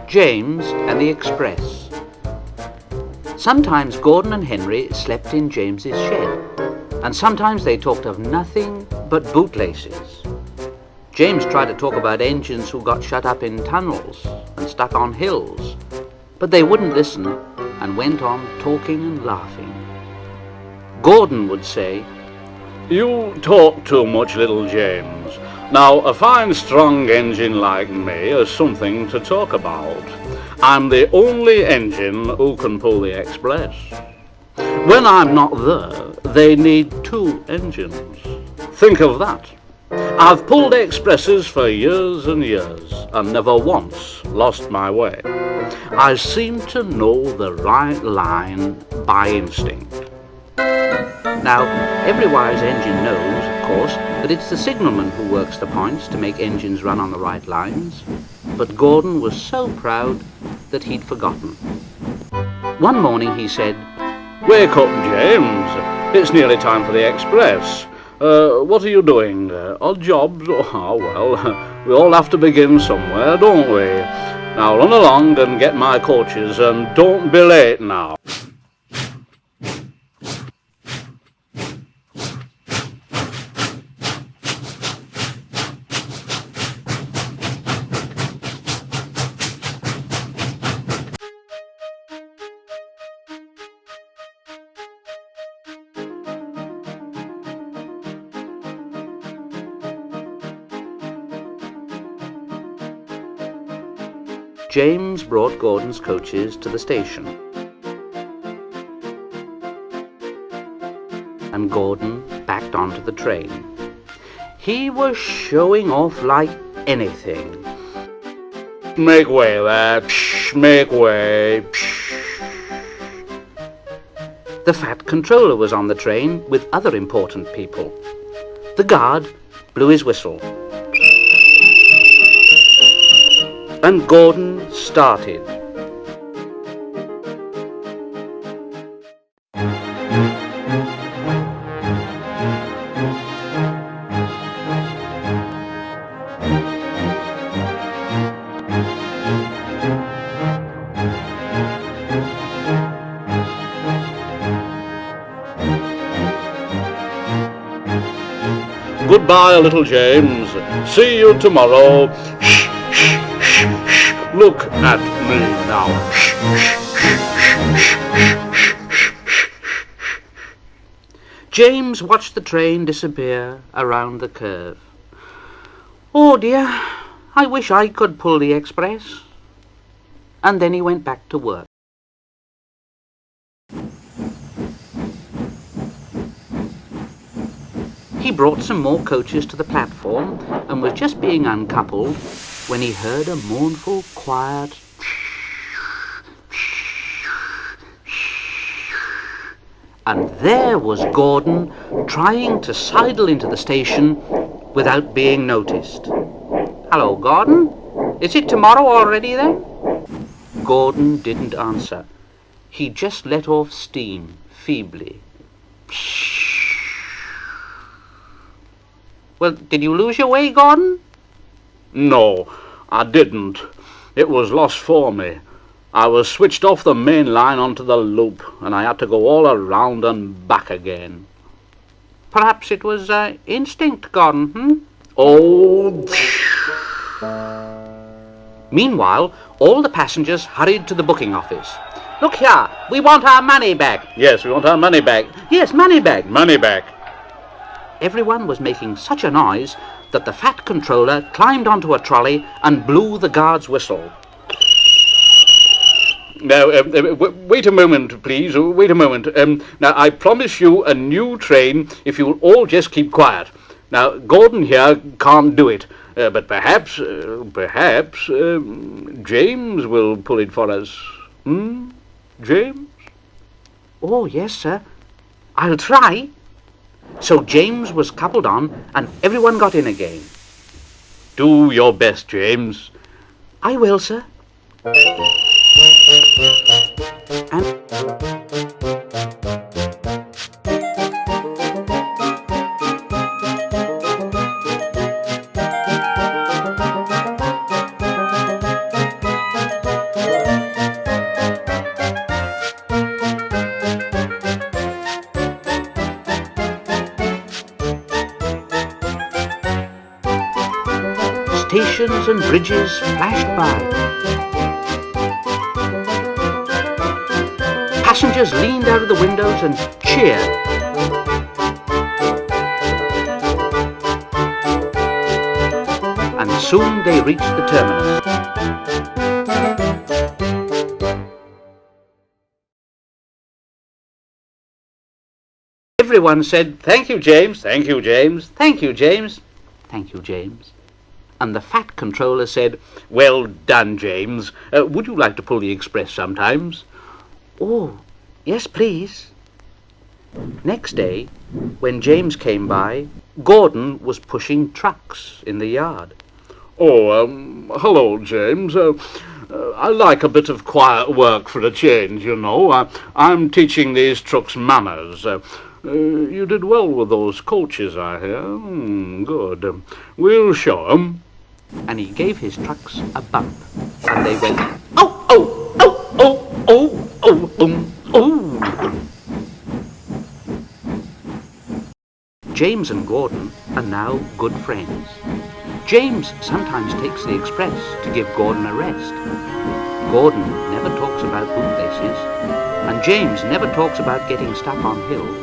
James and the Express. Sometimes Gordon and Henry slept in James's shed, and sometimes they talked of nothing but bootlaces. James tried to talk about engines who got shut up in tunnels and stuck on hills, but they wouldn't listen and went on talking and laughing. Gordon would say, "You talk too much, little James. Now, a fine strong engine like me is something to talk about. I'm the only engine who can pull the Express. When I'm not there, they need two engines. Think of that. I've pulled expresses for years and years and never once lost my way. I seem to know the right line by instinct." Now, every wise engine knows, of course, that it's the signalman who works the points to make engines run on the right lines, but Gordon was so proud that he'd forgotten. One morning he said, "Wake up, James. It's nearly time for the Express. What are you doing? Odd jobs? Oh, well, we all have to begin somewhere, don't we? Now run along and get my coaches, and don't be late now." James brought Gordon's coaches to the station, and Gordon backed onto the train. He was showing off like anything. "Make way there. Psh, make way. Psh." The fat controller was on the train with other important people. The guard blew his whistle, and Gordon started. "Goodbye, little James. See you tomorrow. Shh, shh, shh, shh. Look at me now. Shh, shh, shh, shh, shh, shh." James watched the train disappear around the curve. "Oh dear, I wish I could pull the Express." And then he went back to work. He brought some more coaches to the platform and was just being uncoupled when he heard a mournful, quiet and there was Gordon trying to sidle into the station without being noticed. "Hello, Gordon. Is it tomorrow already then?" Gordon didn't answer. He just let off steam feebly. "Well, did you lose your way, Gordon?" "No, I didn't. It was lost for me. I was switched off the main line onto the loop, and I had to go all around and back again." "Perhaps it was instinct, Gordon, Oh, Meanwhile, all the passengers hurried to the booking office. "Look here, we want our money back." yes, we want our money back. "Yes, money back." Money back. Everyone was making such a noise that the fat controller climbed onto a trolley and blew the guard's whistle. Now, wait a moment, please. Wait a moment. Now, I promise you a new train if you'll all just keep quiet. Now, Gordon here can't do it, but perhaps James will pull it for us. James? "Oh, yes, sir. I'll try." So James was coupled on, and everyone got in again. Do your best, James. "I will, sir." And Stations and bridges flashed by. Passengers leaned out of the windows and cheered. And soon they reached the terminus. Everyone said, "Thank you, James, thank you, James, thank you, James, thank you, James." And the fat controller said, "Well done, James. Would you like to pull the express sometimes?" "Oh, yes, please." Next day, when James came by, Gordon was pushing trucks in the yard. "Oh, hello, James. I like a bit of quiet work for a change, you know. I'm teaching these trucks manners. You did well with those coaches, I hear. Good. We'll show 'em." And he gave his trucks a bump, and they went, "Oh, oh, oh, oh, oh, oh, oh." James and Gordon are now good friends. James sometimes takes the express to give Gordon a rest. Gordon never talks about bootlaces, and James never talks about getting stuck on hills.